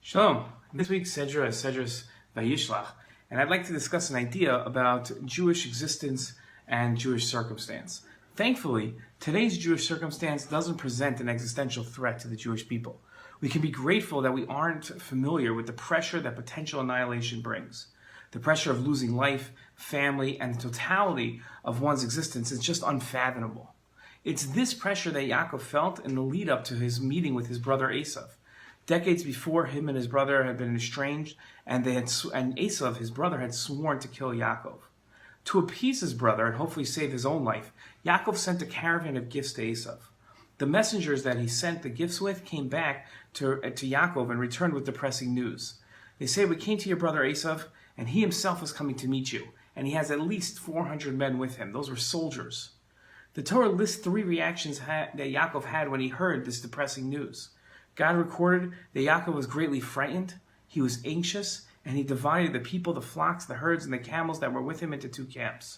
Shalom. This week's Sedra is Sedra Vayishlach, and I'd like to discuss an idea about Jewish existence and Jewish circumstance. Thankfully, today's Jewish circumstance doesn't present an existential threat to the Jewish people. We can be grateful that we aren't familiar with the pressure that potential annihilation brings. The pressure of losing life, family, and the totality of one's existence is just unfathomable. It's this pressure that Yaakov felt in the lead up to his meeting with his brother Esav. Decades before, him and his brother had been estranged, and Esav, his brother, had sworn to kill Yaakov. To appease his brother and hopefully save his own life, Yaakov sent a caravan of gifts to Esav. The messengers that he sent the gifts with came back to Yaakov and returned with depressing news. They say, "We came to your brother Esav, and he himself is coming to meet you, and he has at least 400 men with him." Those were soldiers. The Torah lists three reactions that Yaakov had when he heard this depressing news. God recorded that Yaakov was greatly frightened, he was anxious, and he divided the people, the flocks, the herds, and the camels that were with him into two camps.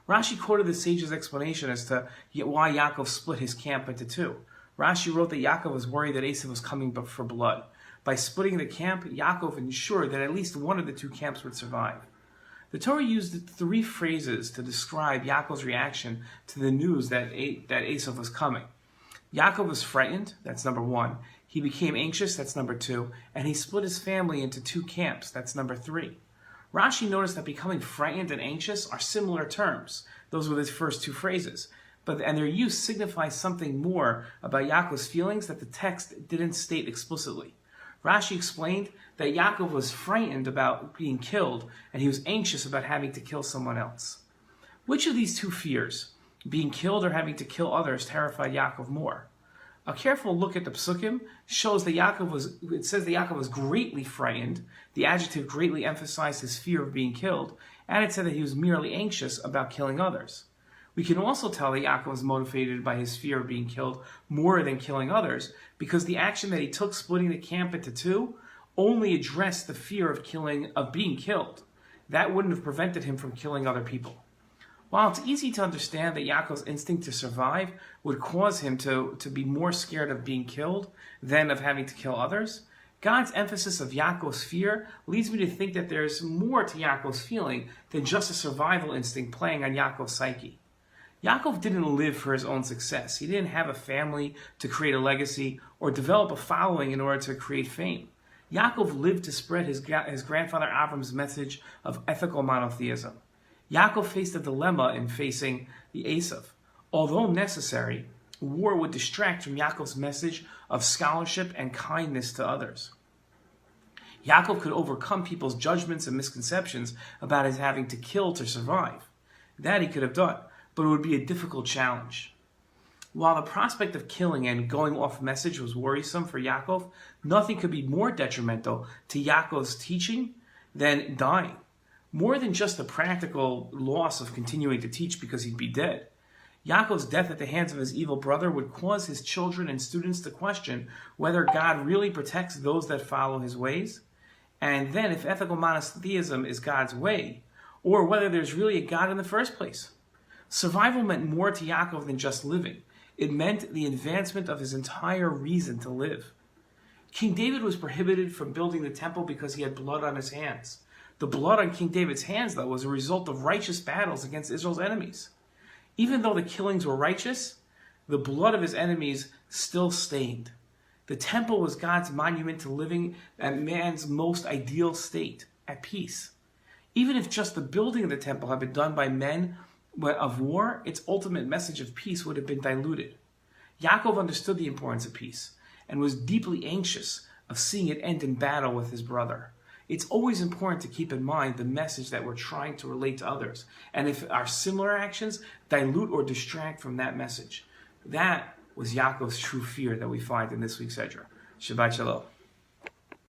Rashi quoted the sage's explanation as to why Yaakov split his camp into two. Rashi wrote that Yaakov was worried that Esav was coming for blood. By splitting the camp, Yaakov ensured that at least one of the two camps would survive. The Torah used three phrases to describe Yaakov's reaction to the news that Esav was coming. Yaakov was frightened, that's number one. He became anxious, that's number two. And he split his family into two camps, that's number three. Rashi noticed that becoming frightened and anxious are similar terms. Those were the first two phrases. And their use signifies something more about Yaakov's feelings that the text didn't state explicitly. Rashi explained that Yaakov was frightened about being killed, and he was anxious about having to kill someone else. Which of these two fears, being killed or having to kill others, terrified Yaakov more? A careful look at the psukim shows that it says that Yaakov was greatly frightened. The adjective greatly emphasized his fear of being killed, and it said that he was merely anxious about killing others. We can also tell that Yaakov was motivated by his fear of being killed more than killing others, because the action that he took, splitting the camp into two, only addressed the fear of being killed. That wouldn't have prevented him from killing other people. While it's easy to understand that Yaakov's instinct to survive would cause him to be more scared of being killed than of having to kill others, God's emphasis of Yaakov's fear leads me to think that there's more to Yaakov's feeling than just a survival instinct playing on Yaakov's psyche. Yaakov didn't live for his own success. He didn't have a family to create a legacy or develop a following in order to create fame. Yaakov lived to spread his grandfather Avram's message of ethical monotheism. Yaakov faced a dilemma in facing the Esav. Although necessary, war would distract from Yaakov's message of scholarship and kindness to others. Yaakov could overcome people's judgments and misconceptions about his having to kill to survive. That he could have done, but it would be a difficult challenge. While the prospect of killing and going off message was worrisome for Yaakov, nothing could be more detrimental to Yaakov's teaching than dying. More than just the practical loss of continuing to teach because he'd be dead. Yaakov's death at the hands of his evil brother would cause his children and students to question whether God really protects those that follow his ways, and then if ethical monotheism is God's way, or whether there's really a God in the first place. Survival meant more to Yaakov than just living. It meant the advancement of his entire reason to live. King David was prohibited from building the temple because he had blood on his hands. The blood on King David's hands, though, was a result of righteous battles against Israel's enemies. Even though the killings were righteous, the blood of his enemies still stained. The temple was God's monument to living at man's most ideal state, at peace. Even if just the building of the temple had been done by men of war, its ultimate message of peace would have been diluted. Yaakov understood the importance of peace and was deeply anxious of seeing it end in battle with his brother. It's always important to keep in mind the message that we're trying to relate to others, and if our similar actions dilute or distract from that message. That was Yaakov's true fear that we find in this week's Sedra. Shabbat Shalom.